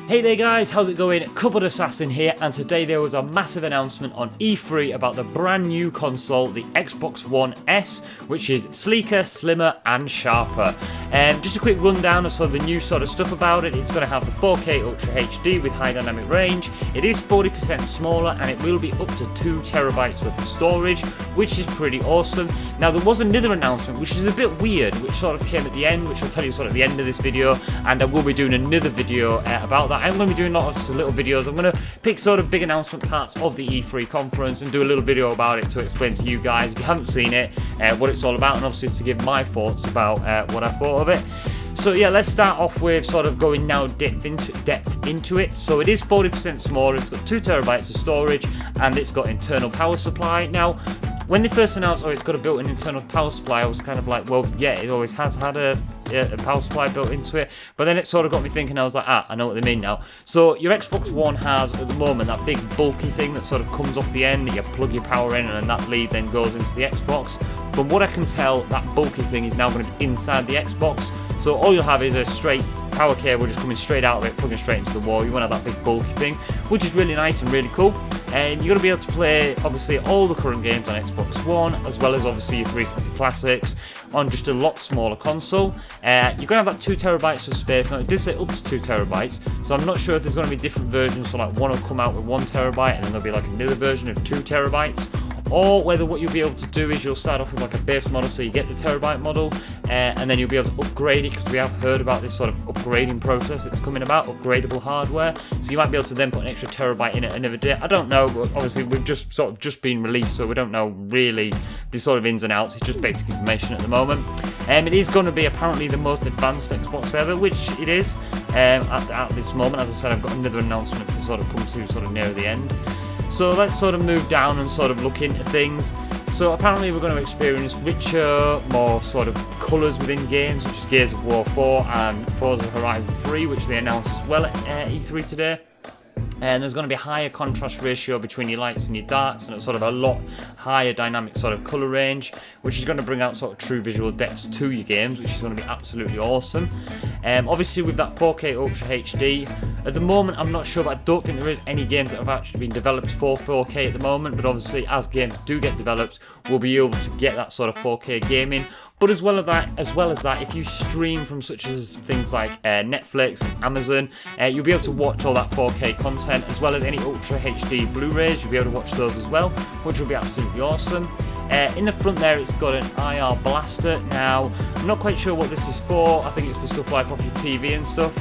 Hey there guys, how's it going? CoupledAssassin here, and today there was a massive announcement on E3 about the brand new console, the Xbox One S, which is sleeker, slimmer and sharper. Just a quick rundown of sort of the new sort of stuff about it. It's going to have the 4K Ultra HD with high dynamic range. It is 40% smaller and it will be up to 2 terabytes worth of storage, which is pretty awesome. Now there was another announcement which is a bit weird, which sort of came at the end, which I'll tell you sort of at the end of this video, and I will be doing another video about that. I'm going to be doing lots of little videos. I'm going to pick sort of big announcement parts of the E3 conference and do a little video about it to explain to you guys, if you haven't seen it, what it's all about, and obviously to give my thoughts about what I thought of it. So yeah, let's start off with sort of going now depth into it. So it is 40% smaller, it's got 2 terabytes of storage, and it's got internal power supply. Now, when they first announced, it's got a built-in internal power supply, I was kind of like, well, yeah, it always has had a power supply built into it. But then it sort of got me thinking, I was like, I know what they mean now. So your Xbox One has, at the moment, that big bulky thing that sort of comes off the end, that you plug your power in, and that lead then goes into the Xbox. From what I can tell, that bulky thing is now going to be inside the Xbox. So all you'll have is a straight power cable just coming straight out of it, plugging straight into the wall. You won't have that big bulky thing, which is really nice and really cool. And you're going to be able to play, obviously, all the current games on Xbox One, as well as, obviously, your 360 Classics on just a lot smaller console. You're going to have that 2 terabytes of space. Now, it did say up to 2 terabytes, so I'm not sure if there's going to be different versions. So, like, one will come out with 1 terabyte, and then there'll be, like, another version of 2 terabytes. Or whether what you'll be able to do is you'll start off with like a base model, so you get the terabyte model, and then you'll be able to upgrade it, because we have heard about this sort of upgrading process that's coming about, upgradable hardware. So you might be able to then put an extra terabyte in it another day. I don't know, but obviously we've just been released, so we don't know really the sort of ins and outs. It's just basic information at the moment. It is going to be apparently the most advanced Xbox ever, which it is at this moment. As I said, I've got another announcement to sort of come to sort of near the end. So let's sort of move down and sort of look into things. So apparently we're going to experience richer, more sort of colours within games, such as Gears of War 4 and Forza Horizon 3, which they announced as well at E3 today. And there's going to be a higher contrast ratio between your lights and your darks, and it's sort of a lot higher dynamic sort of colour range, which is going to bring out sort of true visual depths to your games, which is going to be absolutely awesome. Obviously with that 4K Ultra HD, at the moment I'm not sure, but I don't think there is any games that have actually been developed for 4K at the moment, but obviously as games do get developed, we'll be able to get that sort of 4K gaming. But as well as that, if you stream from such as things like Netflix and Amazon, you'll be able to watch all that 4K content, as well as any Ultra HD Blu-rays. You'll be able to watch those as well, which will be absolutely awesome. In the front there, it's got an IR blaster. Now, I'm not quite sure what this is for. I think it's for stuff like off your TV and stuff.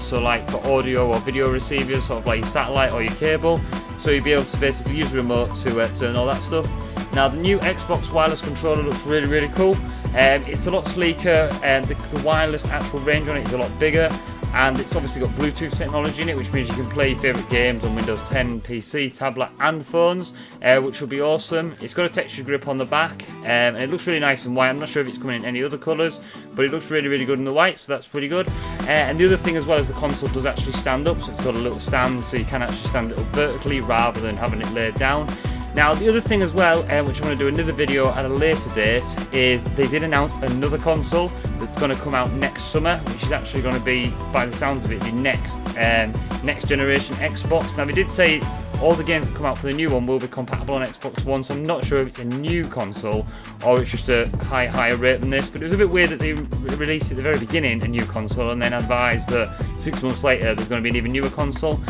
So like for audio or video receivers, sort of like your satellite or your cable. So you'll be able to basically use the remote to turn all that stuff. Now, the new Xbox wireless controller looks really, really cool. It's a lot sleeker, and the wireless actual range on it is a lot bigger, and it's obviously got Bluetooth technology in it, which means you can play your favourite games on Windows 10, PC, tablet and phones, which will be awesome. It's got a textured grip on the back, and it looks really nice and white. I'm not sure if it's coming in any other colours, but it looks really, really good in the white, so that's pretty good. And the other thing as well is the console does actually stand up, so it's got a little stand, so you can actually stand it up vertically rather than having it laid down. Now, the other thing as well, which I'm going to do another video at a later date, is they did announce another console that's going to come out next summer, which is actually going to be, by the sounds of it, the next generation Xbox. Now, they did say all the games that come out for the new one will be compatible on Xbox One, so I'm not sure if it's a new console or it's just a higher rate than this, but it was a bit weird that they released at the very beginning a new console and then advised that 6 months later there's going to be an even newer console.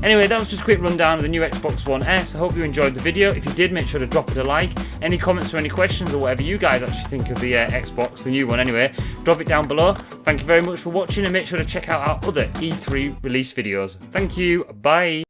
Anyway, that was just a quick rundown of the new Xbox One S. I hope you enjoyed the video. If you did, make sure to drop it a like. Any comments or any questions or whatever you guys actually think of the Xbox, the new one anyway, drop it down below. Thank you very much for watching, and make sure to check out our other E3 release videos. Thank you, bye.